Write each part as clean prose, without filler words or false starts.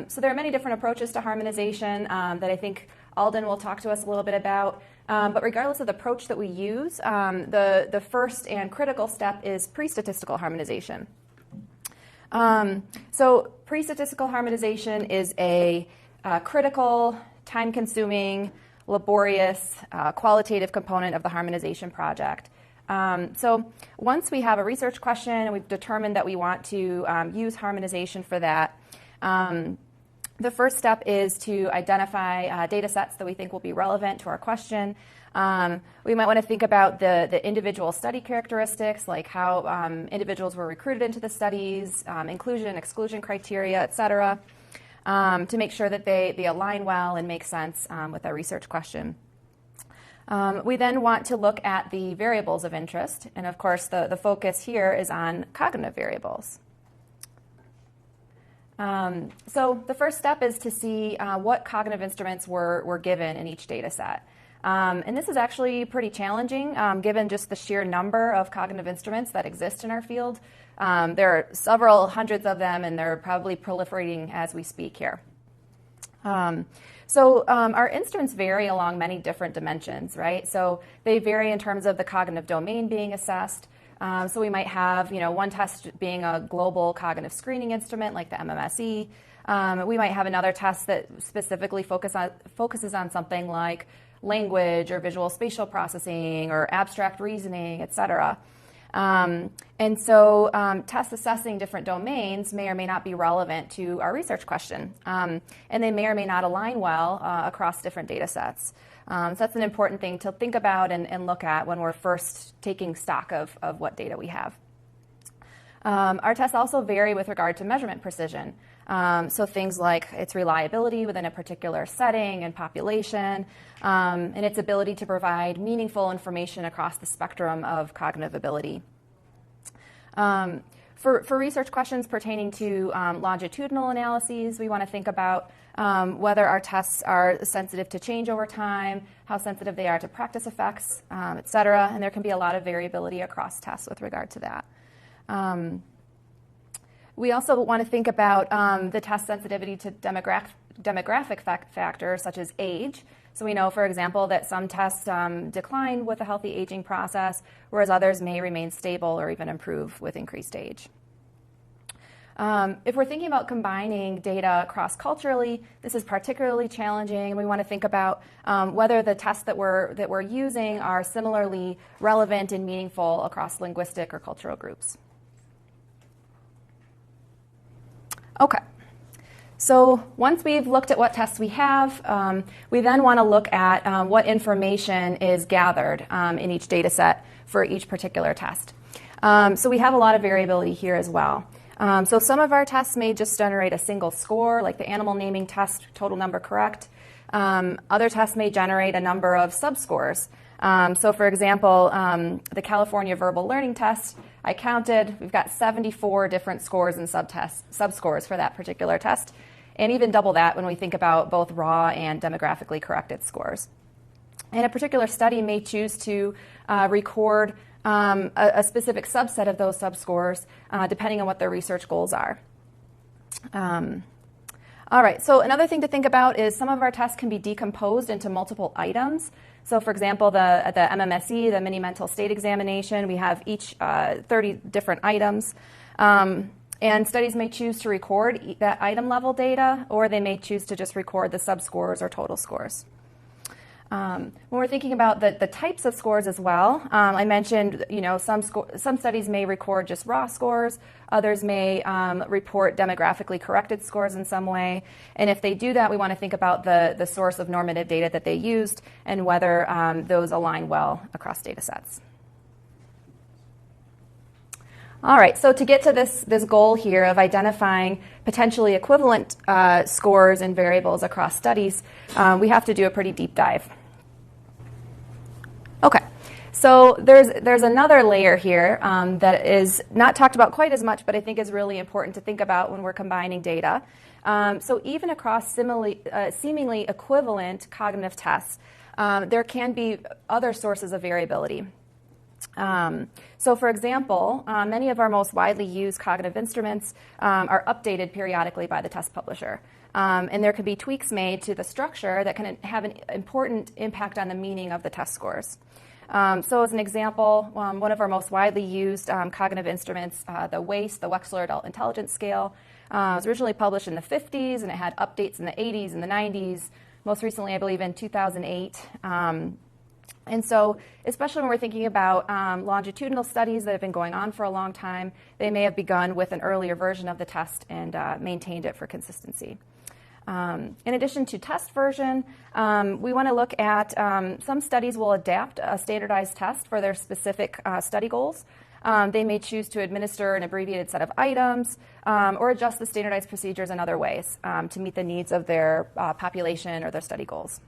So there are many different approaches to harmonization that I think Alden will talk to us a little bit about. But regardless of the approach that we use, the first and critical step is pre-statistical harmonization. So pre-statistical harmonization is a critical, time-consuming, laborious, qualitative component of the harmonization project. So once we have a research question and we've determined that we want to use harmonization for that, the first step is to identify data sets that we think will be relevant to our question. We might want to think about the individual study characteristics, like how individuals were recruited into the studies, inclusion and exclusion criteria, et cetera, to make sure that they align well and make sense with our research question. We then want to look at the variables of interest, and of course the focus here is on cognitive variables. So the first step is to see what cognitive instruments were given in each data set. And this is actually pretty challenging given just the sheer number of cognitive instruments that exist in our field. There are several hundreds of them, and they're probably proliferating as we speak here. So our instruments vary along many different dimensions, right? So they vary in terms of the cognitive domain being assessed. So we might have, one test being a global cognitive screening instrument like the MMSE. We might have another test that specifically focuses on something like language or visual spatial processing or abstract reasoning, et cetera. And so tests assessing different domains may or may not be relevant to our research question, and they may or may not align well across different data sets. So that's an important thing to think about and look at when we're first taking stock of what data we have. Our tests also vary with regard to measurement precision. So things like its reliability within a particular setting and population, and its ability to provide meaningful information across the spectrum of cognitive ability. For research questions pertaining to longitudinal analyses, we want to think about whether our tests are sensitive to change over time, how sensitive they are to practice effects, et cetera, and there can be a lot of variability across tests with regard to that. We also want to think about the test sensitivity to demographic factors such as age. So we know, for example, that some tests decline with a healthy aging process, whereas others may remain stable or even improve with increased age. If we're thinking about combining data cross-culturally, this is particularly challenging, and we want to think about whether the tests that we're using are similarly relevant and meaningful across linguistic or cultural groups. Okay. So once we've looked at what tests we have, we then want to look at what information is gathered in each data set for each particular test. So we have a lot of variability here as well. So some of our tests may just generate a single score, like the animal naming test, total number correct. Other tests may generate a number of subscores. So for example, the California verbal learning test, I counted, we've got 74 different scores and subscores for that particular test, and even double that when we think about both raw and demographically corrected scores. And a particular study may choose to record a specific subset of those subscores depending on what their research goals are. All right, so another thing to think about is some of our tests can be decomposed into multiple items. So for example, the MMSE, the Mini Mental State Examination, we have each 30 different items. And studies may choose to record that item level data, or they may choose to just record the subscores or total scores. When we're thinking about the types of scores as well, I mentioned, some studies may record just raw scores, others may report demographically corrected scores in some way, and if they do that, we want to think about the source of normative data that they used and whether those align well across data sets. All right, so to get to this goal here of identifying potentially equivalent scores and variables across studies, we have to do a pretty deep dive. Okay, so there's another layer here that is not talked about quite as much, but I think is really important to think about when we're combining data. So even across seemingly equivalent cognitive tests, there can be other sources of variability. So for example, many of our most widely used cognitive instruments are updated periodically by the test publisher. And there can be tweaks made to the structure that can have an important impact on the meaning of the test scores. So as an example, one of our most widely used cognitive instruments, the WAIS, the Wechsler Adult Intelligence Scale, was originally published in the 50s, and it had updates in the 80s and the 90s, most recently, I believe, in 2008. And so, especially when we're thinking about longitudinal studies that have been going on for a long time, they may have begun with an earlier version of the test and maintained it for consistency. In addition to test version, we want to look at some studies will adapt a standardized test for their specific study goals. They may choose to administer an abbreviated set of items or adjust the standardized procedures in other ways to meet the needs of their population or their study goals.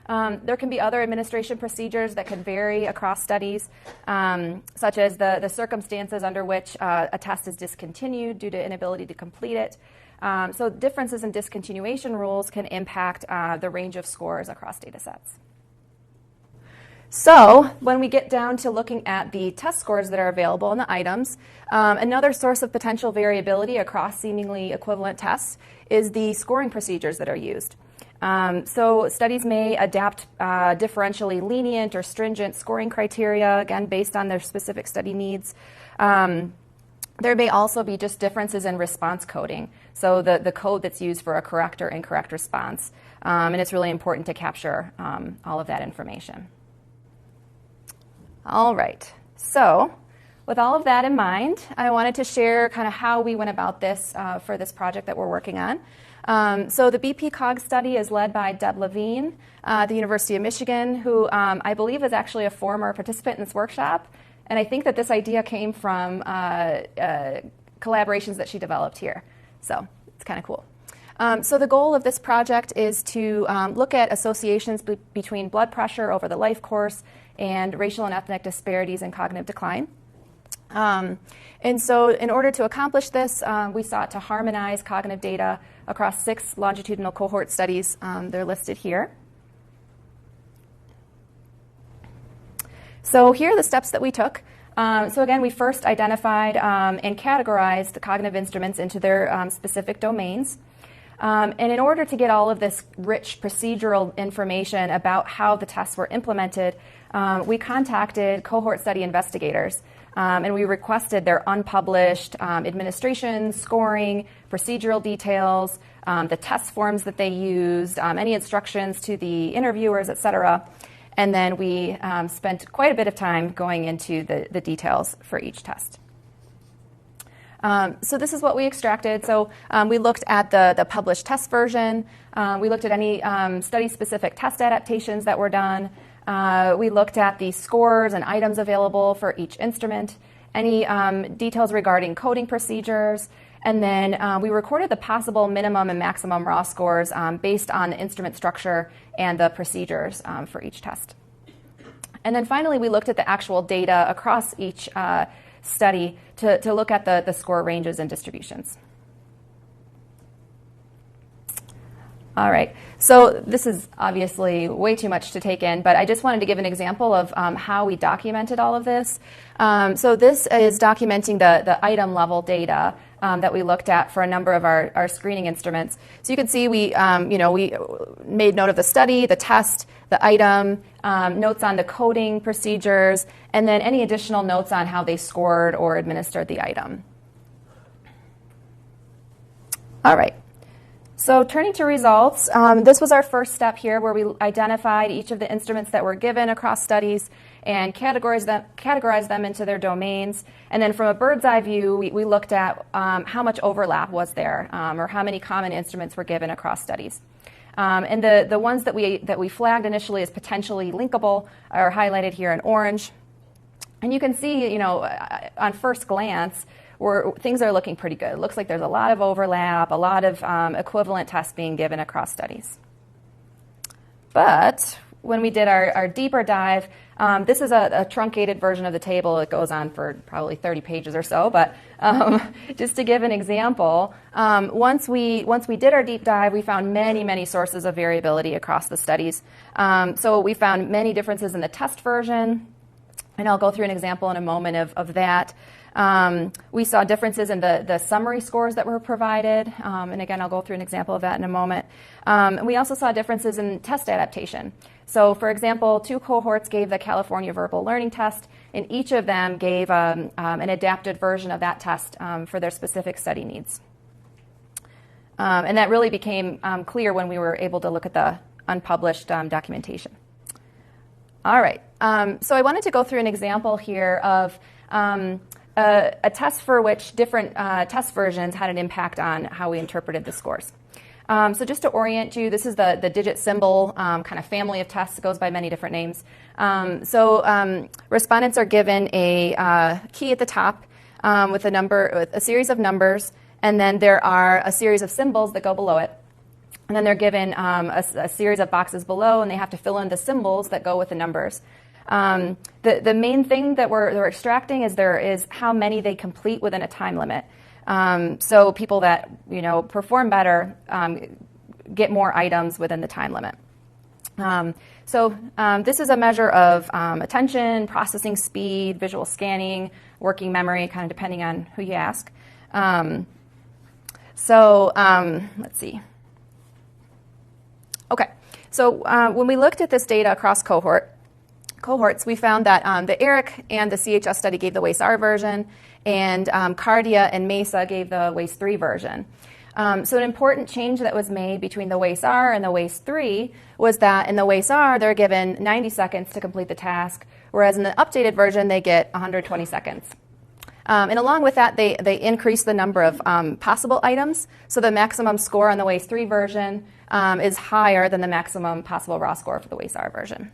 There can be other administration procedures that can vary across studies, such as the circumstances under which a test is discontinued due to inability to complete it. So differences in discontinuation rules can impact the range of scores across data sets. So when we get down to looking at the test scores that are available in the items, another source of potential variability across seemingly equivalent tests is the scoring procedures that are used. So studies may adapt differentially lenient or stringent scoring criteria, again, based on their specific study needs. There may also be just differences in response coding, so the code that's used for a correct or incorrect response. And it's really important to capture all of that information. All right, so with all of that in mind, I wanted to share kind of how we went about this for this project that we're working on. So the BP-COG study is led by Deb Levine at the University of Michigan, who I believe is actually a former participant in this workshop. And I think that this idea came from collaborations that she developed here. So it's kind of cool. So the goal of this project is to look at associations between blood pressure over the life course and racial and ethnic disparities in cognitive decline. And so in order to accomplish this, we sought to harmonize cognitive data across 6 longitudinal cohort studies. They're listed here. So here are the steps that we took. So again, we first identified and categorized the cognitive instruments into their specific domains. And in order to get all of this rich procedural information about how the tests were implemented, we contacted cohort study investigators. And we requested their unpublished administration, scoring, procedural details, the test forms that they used, any instructions to the interviewers, et cetera. And then we spent quite a bit of time going into the details for each test. So this is what we extracted. So we looked at the published test version. We looked at any study-specific test adaptations that were done. We looked at the scores and items available for each instrument, any details regarding coding procedures, and then we recorded the possible minimum and maximum raw scores based on the instrument structure and the procedures for each test. And then finally, we looked at the actual data across each study to look at the score ranges and distributions. All right, so this is obviously way too much to take in, but I just wanted to give an example of how we documented all of this. So this is documenting the item level data that we looked at for a number of our screening instruments. So you can see we made note of the study, the test, the item, notes on the coding procedures, and then any additional notes on how they scored or administered the item. All right. So turning to results, this was our first step here where we identified each of the instruments that were given across studies and categorized them into their domains. And then from a bird's eye view, we looked at how much overlap was there or how many common instruments were given across studies. And the ones that we flagged initially as potentially linkable are highlighted here in orange. And you can see, on first glance, things are looking pretty good. It looks like there's a lot of overlap, a lot of equivalent tests being given across studies. But when we did our deeper dive, this is a truncated version of the table. It goes on for probably 30 pages or so. But just to give an example, once we did our deep dive, we found many, many sources of variability across the studies. So we found many differences in the test version, And I'll go through an example in a moment of that. We saw differences in the summary scores that were provided. And again, I'll go through an example of that in a moment. And we also saw differences in test adaptation. So for example, 2 cohorts gave the California Verbal Learning Test, and each of them gave an adapted version of that test for their specific study needs. And that really became clear when we were able to look at the unpublished documentation. All right, so I wanted to go through an example here of a test for which different test versions had an impact on how we interpreted the scores. So just to orient you, this is the digit symbol kind of family of tests. It goes by many different names. Respondents are given a key at the top with a series of numbers, and then there are a series of symbols that go below it. And then they're given a series of boxes below, and they have to fill in the symbols that go with the numbers. The main thing that we're extracting is how many they complete within a time limit. So people that perform better get more items within the time limit. This is a measure of attention, processing speed, visual scanning, working memory, kind of depending on who you ask. Let's see. Okay, so when we looked at this data across cohorts, we found that the ERIC and the CHS study gave the WAIS-R version, and Cardia and MESA gave the WAIS-3 version. So an important change that was made between the WAIS-R and the WAIS-3 was that in the WAIS-R, they're given 90 seconds to complete the task, whereas in the updated version, they get 120 seconds. And along with that, they increase the number of possible items. So the maximum score on the WAIS-3 version is higher than the maximum possible raw score for the WAIS-R version.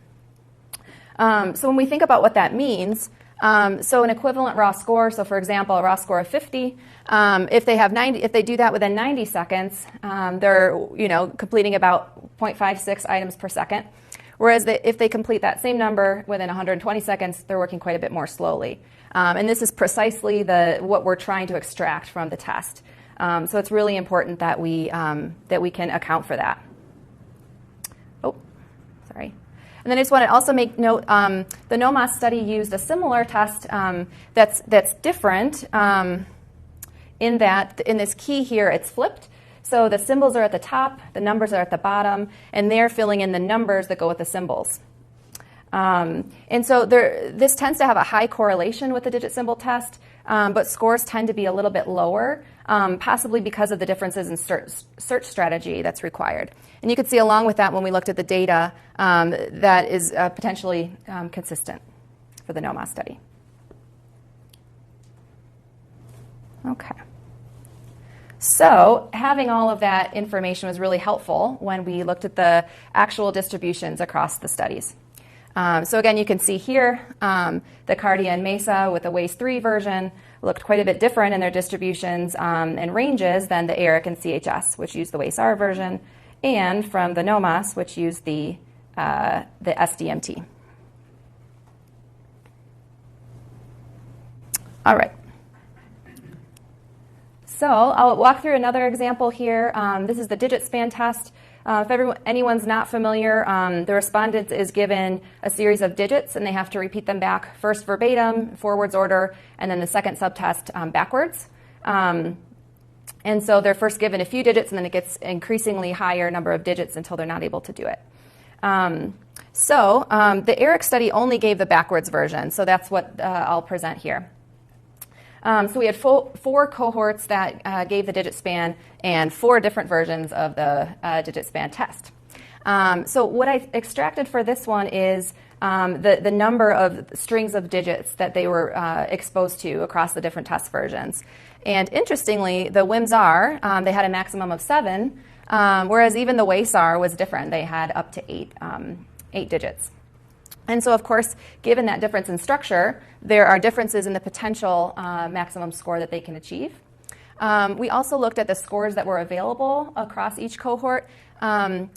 So when we think about what that means, so an equivalent raw score, so for example, a raw score of 50, if they do that within 90 seconds, they're completing about 0.56 items per second. Whereas if they complete that same number within 120 seconds, they're working quite a bit more slowly. And this is precisely what we're trying to extract from the test. So it's really important that we can account for that. Oh, sorry. And then I just want to also make note, the NOMAS study used a similar test that's different in that in this key here, it's flipped. So the symbols are at the top, the numbers are at the bottom, and they're filling in the numbers that go with the symbols. And so this tends to have a high correlation with the digit symbol test, but scores tend to be a little bit lower, possibly because of the differences in search strategy that's required. And you can see along with that when we looked at the data that is potentially consistent for the NOMAS study. Okay. So having all of that information was really helpful when we looked at the actual distributions across the studies. So again, you can see here the Cardia and MESA with the WAIS-3 version looked quite a bit different in their distributions and ranges than the ERIC and CHS, which used the WAIS-R version, and from the NOMAS, which used the SDMT. All right. So I'll walk through another example here. This is the digit span test. If anyone's not familiar, the respondent is given a series of digits, and they have to repeat them back first verbatim, forwards order, and then the second subtest backwards. And so they're first given a few digits, and then it gets increasingly higher number of digits until they're not able to do it. The ERIC study only gave the backwards version, so that's what I'll present here. So we had four cohorts that gave the digit span and 4 different versions of the digit span test. So what I extracted for this one is the number of strings of digits that they were exposed to across the different test versions. And interestingly, the WIMS-R, they had a maximum of 7, whereas even the WAIS-R was different. They had up to 8 digits. And so, of course, given that difference in structure, there are differences in the potential maximum score that they can achieve. We also looked at the scores that were available across each cohort.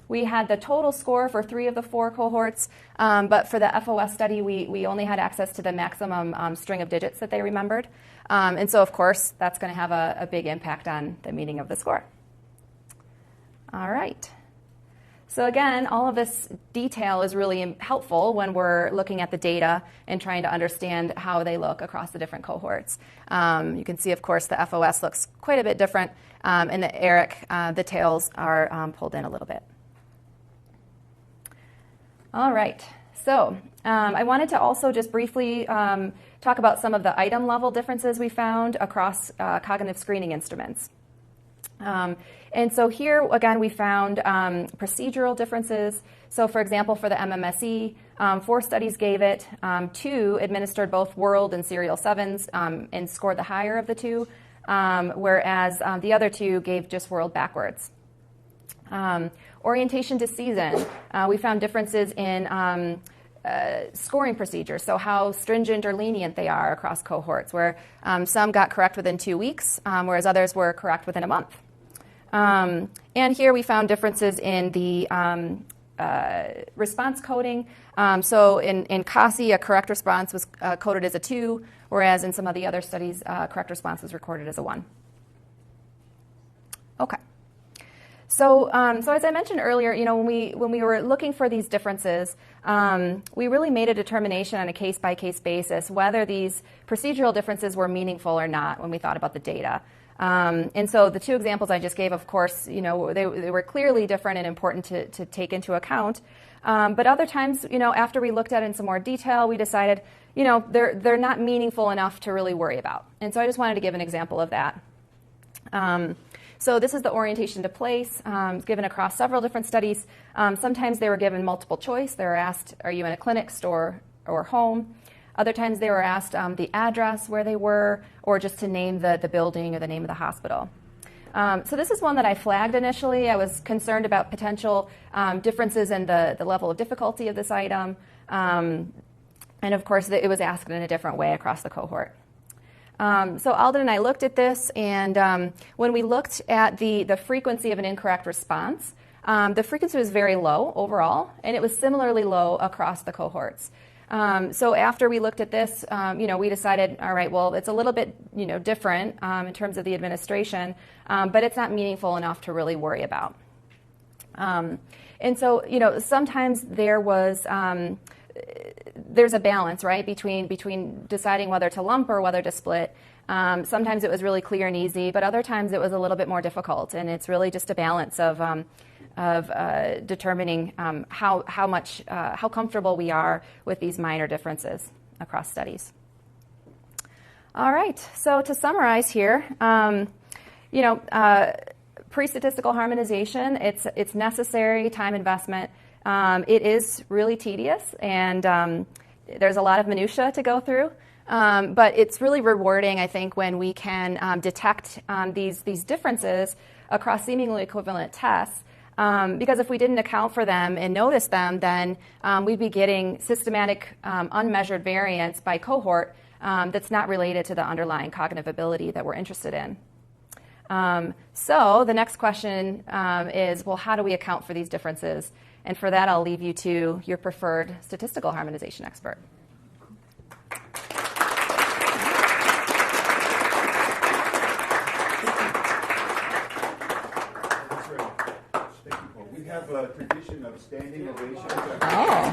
We had the total score for 3 of the 4 cohorts, but for the FOS study, we only had access to the maximum string of digits that they remembered. And so, of course, that's going to have a big impact on the meaning of the score. All right. So again, all of this detail is really helpful when we're looking at the data and trying to understand how they look across the different cohorts. You can see, of course, the FOS looks quite a bit different, and the ERIC, the tails are pulled in a little bit. All right, so I wanted to also just briefly talk about some of the item level differences we found across cognitive screening instruments. And so here, again, we found procedural differences. So for example, for the MMSE, 4 studies gave it, 2 administered both world and serial 7s and scored the higher of the 2, whereas the other 2 gave just world backwards. Orientation to season, we found differences in scoring procedures, so how stringent or lenient they are across cohorts, where some got correct within 2 weeks, whereas others were correct within a month. And here we found differences in the response coding. So in CASI, a correct response was coded as a 2, whereas in some of the other studies, correct response was recorded as a 1. Okay. So as I mentioned earlier, when we were looking for these differences, we really made a determination on a case-by-case basis whether these procedural differences were meaningful or not when we thought about the data. And so the 2 examples I just gave, of course, they were clearly different and important to take into account. But other times, after we looked at it in some more detail, we decided, they're not meaningful enough to really worry about. And so I just wanted to give an example of that. So this is the orientation to place, given across several different studies. Sometimes they were given multiple choice. They were asked, are you in a clinic, store, or home? Other times they were asked the address where they were, or just to name the building or the name of the hospital. So this is one that I flagged initially. I was concerned about potential differences in the level of difficulty of this item. And of course, it was asked in a different way across the cohort. So Alden and I looked at this, and when we looked at the frequency of an incorrect response, the frequency was very low overall, and it was similarly low across the cohorts. So after we looked at this, we decided, all right, well, it's a little bit, different in terms of the administration, but it's not meaningful enough to really worry about. And so, sometimes there's a balance, right, between deciding whether to lump or whether to split. Sometimes it was really clear and easy, but other times it was a little bit more difficult, and it's really just a balance of determining how comfortable we are with these minor differences across studies. All right, so to summarize here, pre-statistical harmonization, it's necessary time investment. It is really tedious, and there's a lot of minutia to go through. But it's really rewarding, I think, when we can detect these differences across seemingly equivalent tests. Because if we didn't account for them and notice them, then we'd be getting systematic unmeasured variance by cohort that's not related to the underlying cognitive ability that we're interested in. So the next question is, well, how do we account for these differences? And for that, I'll leave you to your preferred statistical harmonization expert. We have a tradition of standing ovation. Oh.